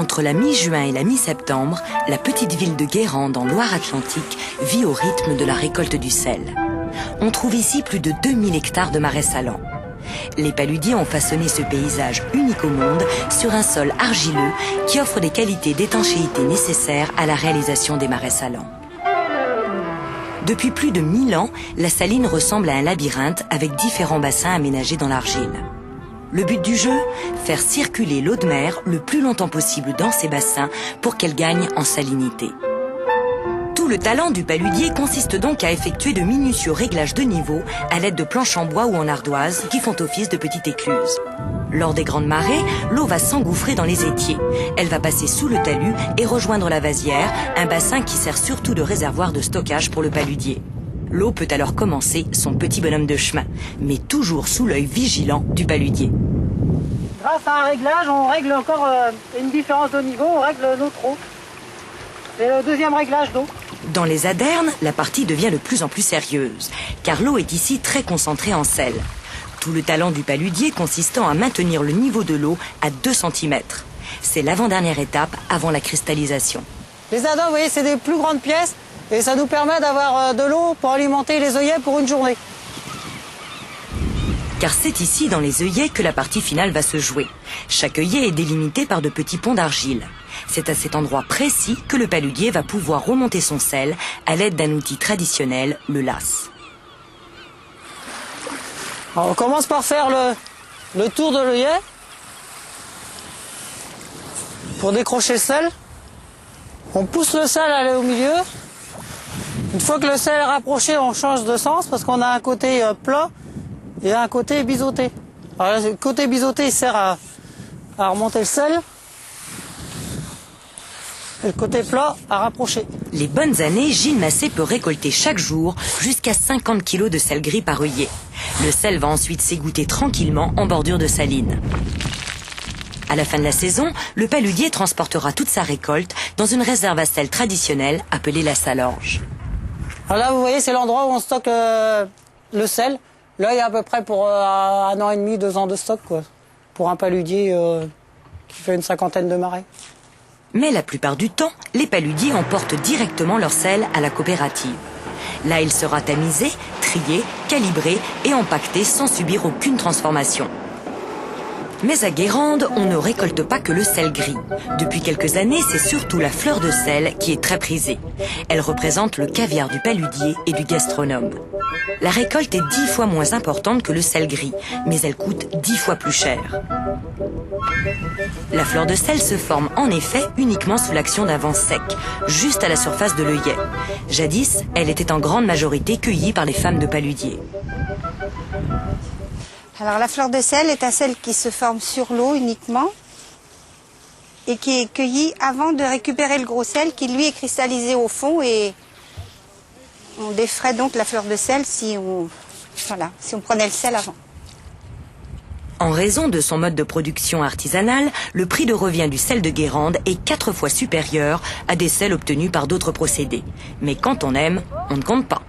Entre la mi-juin et la mi-septembre, la petite ville de Guérande en Loire-Atlantique vit au rythme de la récolte du sel. On trouve ici plus de 2000 hectares de marais salants. Les paludiers ont façonné ce paysage unique au monde sur un sol argileux qui offre des qualités d'étanchéité nécessaires à la réalisation des marais salants. Depuis plus de 1000 ans, la saline ressemble à un labyrinthe avec différents bassins aménagés dans l'argile. Le but du jeu, faire circuler l'eau de mer le plus longtemps possible dans ces bassins pour qu'elle gagne en salinité. Tout le talent du paludier consiste donc à effectuer de minutieux réglages de niveau à l'aide de planches en bois ou en ardoise qui font office de petites écluses. Lors des grandes marées, l'eau va s'engouffrer dans les étiers. Elle va passer sous le talus et rejoindre la vasière, un bassin qui sert surtout de réservoir de stockage pour le paludier. L'eau peut alors commencer son petit bonhomme de chemin, mais toujours sous l'œil vigilant du paludier. Grâce à un réglage, on règle encore une différence de niveau, on règle notre eau. C'est le deuxième réglage d'eau. Dans les adernes, la partie devient de plus en plus sérieuse, car l'eau est ici très concentrée en sel. Tout le talent du paludier consistant à maintenir le niveau de l'eau à 2 cm. C'est l'avant-dernière étape avant la cristallisation. Les adernes, vous voyez, c'est des plus grandes pièces et ça nous permet d'avoir de l'eau pour alimenter les œillets pour une journée. Car c'est ici, dans les œillets, que la partie finale va se jouer. Chaque œillet est délimité par de petits ponts d'argile. C'est à cet endroit précis que le paludier va pouvoir remonter son sel à l'aide d'un outil traditionnel, le lasse. Alors, on commence par faire le tour de l'œillet pour décrocher le sel. On pousse le sel à aller au milieu. Une fois que le sel est rapproché, on change de sens parce qu'on a un côté plat et un côté biseauté. Alors, le côté biseauté il sert à remonter le sel. Et le côté plat à rapprocher. Les bonnes années, Gilles Massé peut récolter chaque jour jusqu'à 50 kg de sel gris par œillet. Le sel va ensuite s'égoutter tranquillement en bordure de saline. À la fin de la saison, le paludier transportera toute sa récolte dans une réserve à sel traditionnelle appelée la salorge. Alors là, vous voyez, c'est l'endroit où on stocke le sel. Là, il y a à peu près pour 1 an et demi, 2 ans de stock, quoi, pour un paludier qui fait une 50aine de marais. Mais la plupart du temps, les paludiers emportent directement leur sel à la coopérative. Là, il sera tamisé, trié, calibré et empaqueté sans subir aucune transformation. Mais à Guérande, on ne récolte pas que le sel gris. Depuis quelques années, c'est surtout la fleur de sel qui est très prisée. Elle représente le caviar du paludier et du gastronome. La récolte est 10 fois moins importante que le sel gris, mais elle coûte 10 fois plus cher. La fleur de sel se forme en effet uniquement sous l'action d'un vent sec, juste à la surface de l'œillet. Jadis, elle était en grande majorité cueillie par les femmes de paludier. Alors la fleur de sel est un sel qui se forme sur l'eau uniquement et qui est cueilli avant de récupérer le gros sel qui lui est cristallisé au fond et on défrait donc la fleur de sel si on prenait le sel avant. En raison de son mode de production artisanal, le prix de revient du sel de Guérande est 4 fois supérieur à des sels obtenus par d'autres procédés. Mais quand on aime, on ne compte pas.